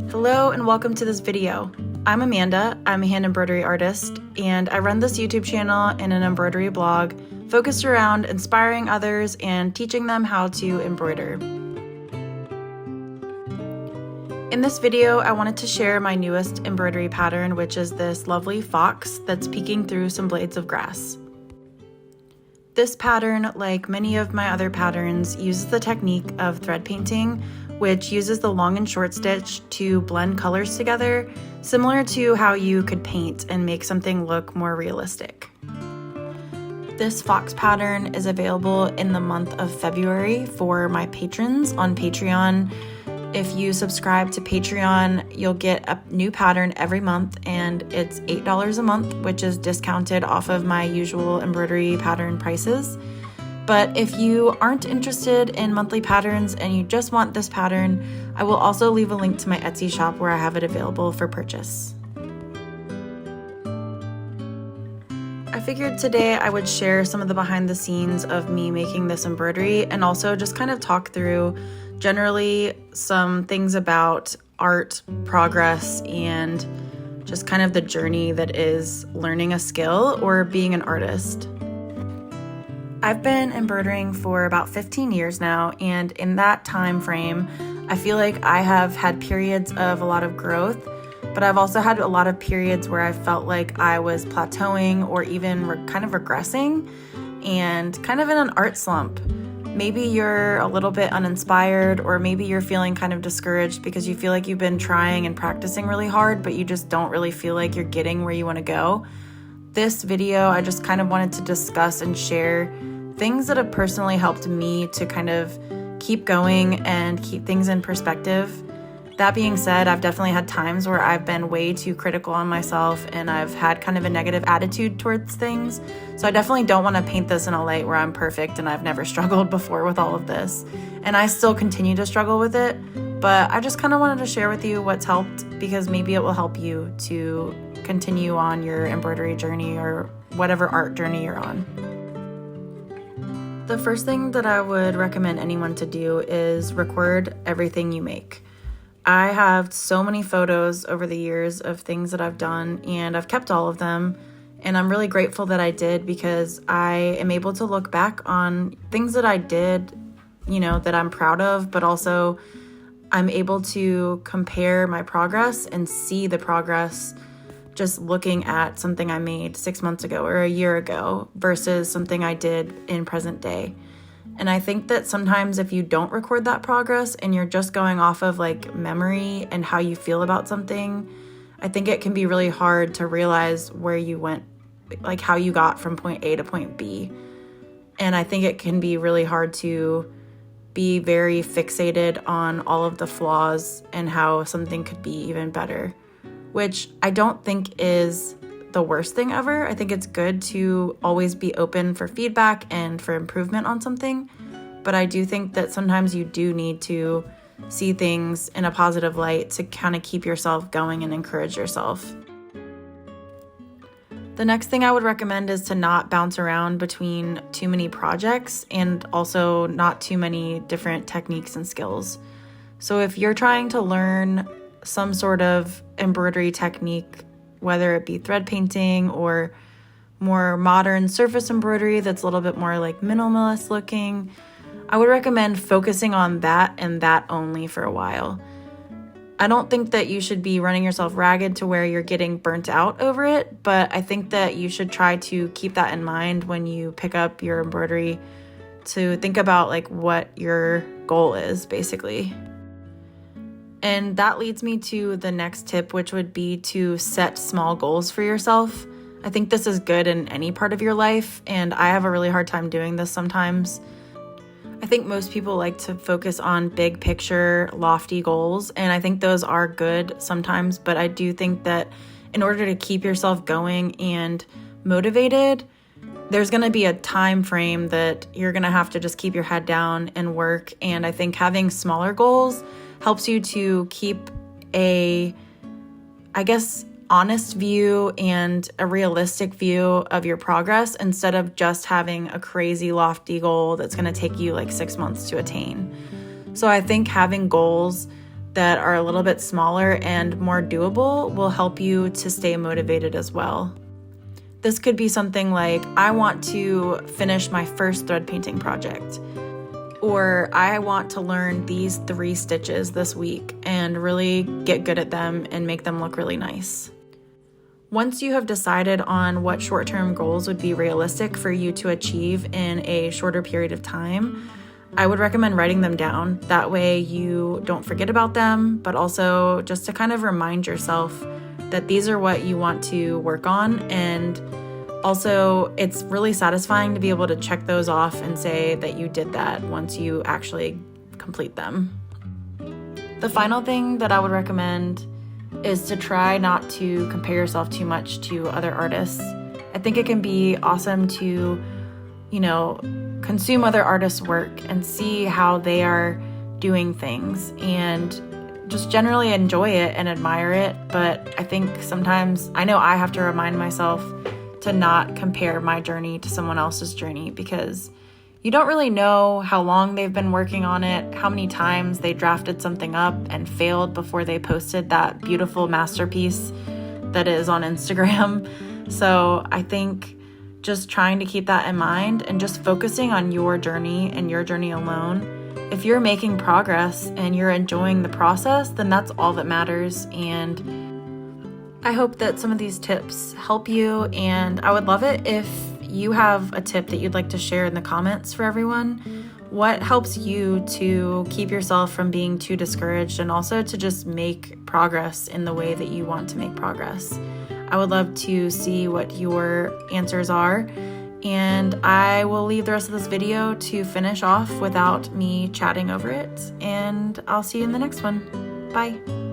Hello and welcome to this video. I'm Amanda, I'm a hand embroidery artist, and I run this YouTube channel and an embroidery blog focused around inspiring others and teaching them how to embroider. In this video, I wanted to share my newest embroidery pattern, which is this lovely fox that's peeking through some blades of grass. This pattern, like many of my other patterns, uses the technique of thread painting, which uses the long and short stitch to blend colors together, similar to how you could paint and make something look more realistic. This fox pattern is available in the month of February for my patrons on Patreon. If you subscribe to Patreon, you'll get a new pattern every month, and it's $8 a month, which is discounted off of my usual embroidery pattern prices. But if you aren't interested in monthly patterns and you just want this pattern, I will also leave a link to my Etsy shop where I have it available for purchase. I figured today I would share some of the behind the scenes of me making this embroidery and also just kind of talk through generally some things about art, progress, and just kind of the journey that is learning a skill or being an artist. I've been embroidering for about 15 years now, and in that time frame, I feel like I have had periods of a lot of growth, but I've also had a lot of periods where I felt like I was plateauing or even kind of regressing and kind of in an art slump. Maybe you're a little bit uninspired, or maybe you're feeling kind of discouraged because you feel like you've been trying and practicing really hard, but you just don't really feel like you're getting where you want to go. This video, I just kind of wanted to discuss and share things that have personally helped me to kind of keep going and keep things in perspective. That being said, I've definitely had times where I've been way too critical on myself and I've had kind of a negative attitude towards things. So I definitely don't want to paint this in a light where I'm perfect and I've never struggled before with all of this. And I still continue to struggle with it, but I just kind of wanted to share with you what's helped, because maybe it will help you to continue on your embroidery journey or whatever art journey you're on. The first thing that I would recommend anyone to do is record everything you make. I have so many photos over the years of things that I've done, and I've kept all of them, and I'm really grateful that I did, because I am able to look back on things that I did, that I'm proud of, but also I'm able to compare my progress and see the progress just looking at something I made 6 months ago or a year ago versus something I did in present day. And I think that sometimes if you don't record that progress and you're just going off of like memory and how you feel about something, I think it can be really hard to realize where you went, like how you got from point A to point B. And I think it can be really hard to be very fixated on all of the flaws and how something could be even better, which I don't think is the worst thing ever. I think it's good to always be open for feedback and for improvement on something, but I do think that sometimes you do need to see things in a positive light to kind of keep yourself going and encourage yourself. The next thing I would recommend is to not bounce around between too many projects and also not too many different techniques and skills. So if you're trying to learn some sort of embroidery technique, whether it be thread painting or more modern surface embroidery that's a little bit more like minimalist looking, I would recommend focusing on that and that only for a while. I don't think that you should be running yourself ragged to where you're getting burnt out over it, but I think that you should try to keep that in mind when you pick up your embroidery, to think about like what your goal is basically. And that leads me to the next tip, which would be to set small goals for yourself. I think this is good in any part of your life, and I have a really hard time doing this sometimes. I think most people like to focus on big picture, lofty goals, and I think those are good sometimes, but I do think that in order to keep yourself going and motivated, there's going to be a time frame that you're going to have to just keep your head down and work, and I think having smaller goals helps you to keep a, honest view and a realistic view of your progress instead of just having a crazy lofty goal that's going to take you like 6 months to attain. So I think having goals that are a little bit smaller and more doable will help you to stay motivated as well. This could be something like, I want to finish my first thread painting project, or I want to learn these 3 stitches this week and really get good at them and make them look really nice. Once you have decided on what short-term goals would be realistic for you to achieve in a shorter period of time, I would recommend writing them down. That way you don't forget about them, but also just to kind of remind yourself that these are what you want to work on. And also, it's really satisfying to be able to check those off and say that you did that once you actually complete them. The final thing that I would recommend is to try not to compare yourself too much to other artists. I think it can be awesome to, consume other artists' work and see how they are doing things and just generally enjoy it and admire it. But I think sometimes, I know I have to remind myself to not compare my journey to someone else's journey, because you don't really know how long they've been working on it, how many times they drafted something up and failed before they posted that beautiful masterpiece that is on Instagram. So I think just trying to keep that in mind and just focusing on your journey and your journey alone. If you're making progress and you're enjoying the process, then that's all that matters. And I hope that some of these tips help you, and I would love it if you have a tip that you'd like to share in the comments for everyone. What helps you to keep yourself from being too discouraged and also to just make progress in the way that you want to make progress? I would love to see what your answers are, and I will leave the rest of this video to finish off without me chatting over it, and I'll see you in the next one. Bye.